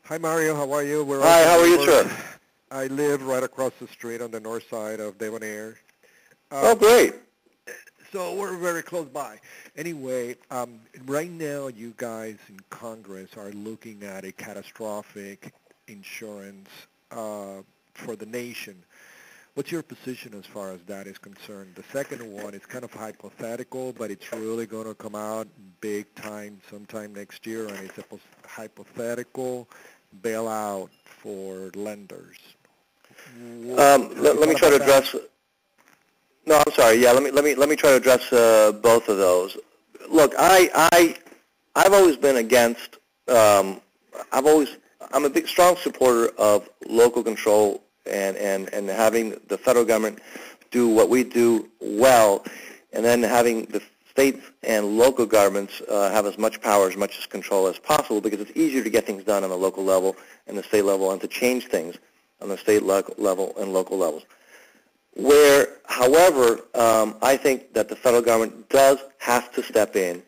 Hi Mario, how are you? We're Hi, also how are you, neighbors. sir? I live right across the street on the north side of Debonair. Oh, Um, great. so we're very close by. Anyway, right now you guys in Congress are looking at a catastrophic insurance for the nation. What's your position as far as that is concerned? The second one is kind of hypothetical, but it's really going to come out big time sometime next year, and it's a hypothetical bailout for lenders. Have you Let me thought try to about that? address. No, I'm sorry. Yeah, let me try to address both of those. Look, I've always been against. I'm a big strong supporter of local control and having the federal government do what we do well, and then having the states and local governments have as much power, as much as control as possible, because it's easier to get things done on the local level and the state level, and to change things on the state level and local levels. Where, however, I think that the federal government does have to step in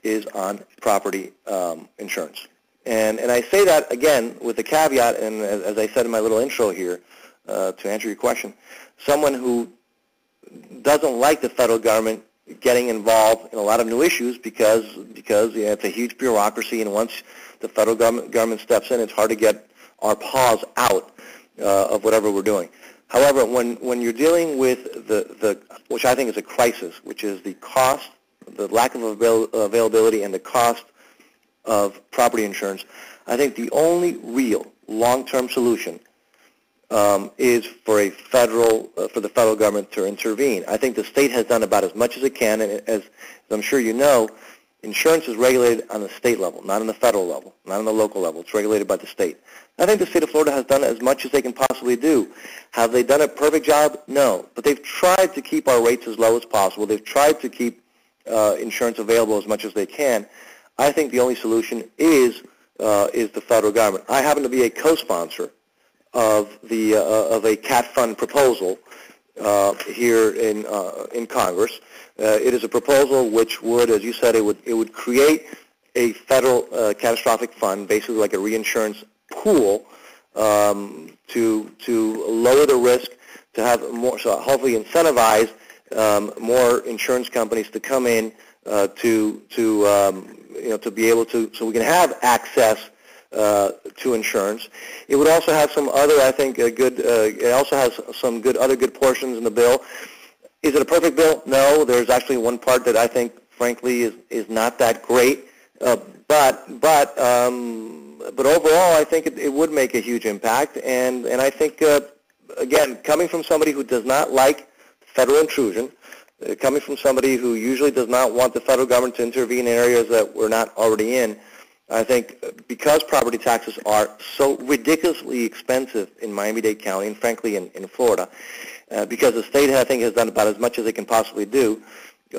is on property insurance. And I say that, again, with the caveat, and as I said in my little intro here, to answer your question, someone who doesn't like the federal government getting involved in a lot of new issues because it's a huge bureaucracy, and once the federal government steps in, it's hard to get our paws out of whatever we're doing. However, when you're dealing with the which I think is a crisis, which is the cost, the lack of availability, and the cost of property insurance, I think the only real long-term solution is for for the federal government to intervene. I think the state has done about as much as it can, and as I'm sure you know, insurance is regulated on the state level, not on the federal level, not on the local level. It's regulated by the state. I think the state of Florida has done as much as they can possibly do. Have they done a perfect job? No. But they've tried to keep our rates as low as possible. They've tried to keep insurance available as much as they can. I think the only solution is the federal government. I happen to be a co-sponsor of a CAT fund proposal here in Congress. It is a proposal which would, as you said, it would create a federal catastrophic fund, basically like a reinsurance pool, to lower the risk, to have more, so hopefully incentivize more insurance companies to come in to be able to, so we can have access to insurance. It would also have some other, I think, it also has some other good portions in the bill. Is it a perfect bill? No. There's actually one part that I think, frankly, is not that great. But overall, I think it would make a huge impact. And I think, again, coming from somebody who does not like federal intrusion, coming from somebody who usually does not want the federal government to intervene in areas that we're not already in, I think because property taxes are so ridiculously expensive in Miami-Dade County and, frankly, in Florida, because the state, I think, has done about as much as they can possibly do,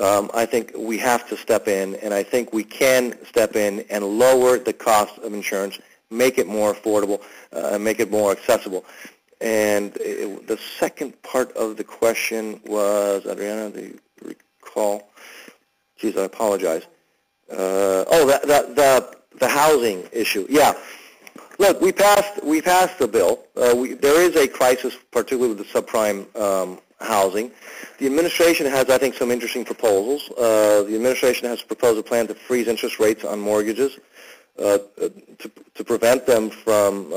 I think we have to step in, and I think we can step in and lower the cost of insurance, make it more affordable, make it more accessible. And the second part of the question was, Adriana, do you recall? Geez, I apologize. The housing issue. Yeah. Look, we passed the bill. There is a crisis, particularly with the subprime housing. The administration has, I think, some interesting proposals. The administration has proposed a plan to freeze interest rates on mortgages to prevent them from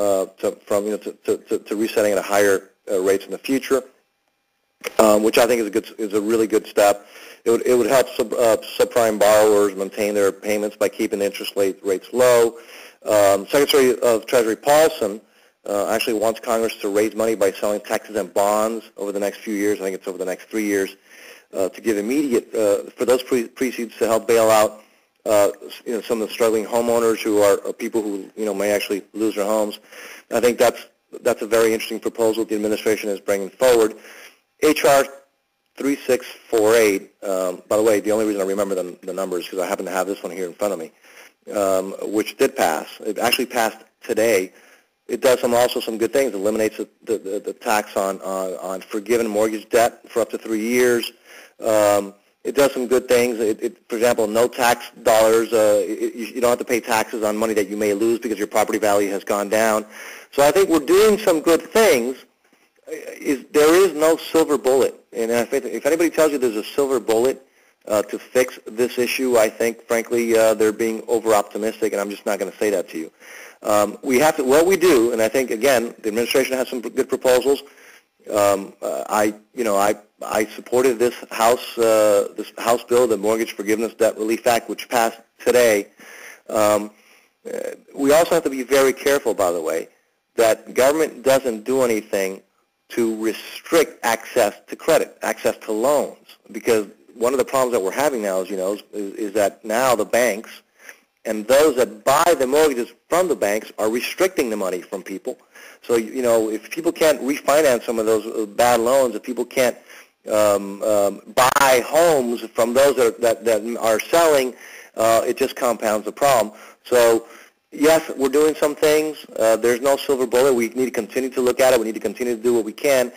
resetting at a higher rates in the future, which I think is a really good step. It would help subprime borrowers maintain their payments by keeping the interest rates low. Secretary of Treasury Paulson actually wants Congress to raise money by selling tax-exempt bonds over the next few years. I think it's over the next 3 years, to give immediate for those proceeds to help bail out some of the struggling homeowners who are people who may actually lose their homes. I think that's a very interesting proposal the administration is bringing forward. H.R. 3648, by the way, the only reason I remember the numbers is because I happen to have this one here in front of me, which did pass. It actually passed today. It does also some good things. It eliminates the tax on forgiven mortgage debt for up to 3 years. It does some good things. For example, no tax dollars. You don't have to pay taxes on money that you may lose because your property value has gone down. So I think we're doing some good things. There is no silver bullet. And if anybody tells you there's a silver bullet to fix this issue, I think, frankly, they're being over-optimistic, and I'm just not going to say that to you. We have to, what we do, and I think, again, the administration has some good proposals. I supported this House bill, the Mortgage Forgiveness Debt Relief Act, which passed today. We also have to be very careful, by the way, that government doesn't do anything to restrict access to credit, access to loans, because one of the problems that we're having now, as you know, is that now the banks and those that buy the mortgages from the banks are restricting the money from people. So, if people can't refinance some of those bad loans, if people can't buy homes from those that are selling, it just compounds the problem. So, yes, we're doing some things. There's no silver bullet. We need to continue to look at it. We need to continue to do what we can.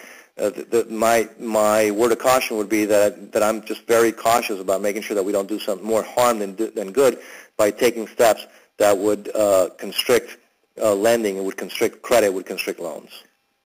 My word of caution would be that I'm just very cautious about making sure that we don't do some more harm than good by taking steps that would constrict lending, it would constrict credit, would constrict loans.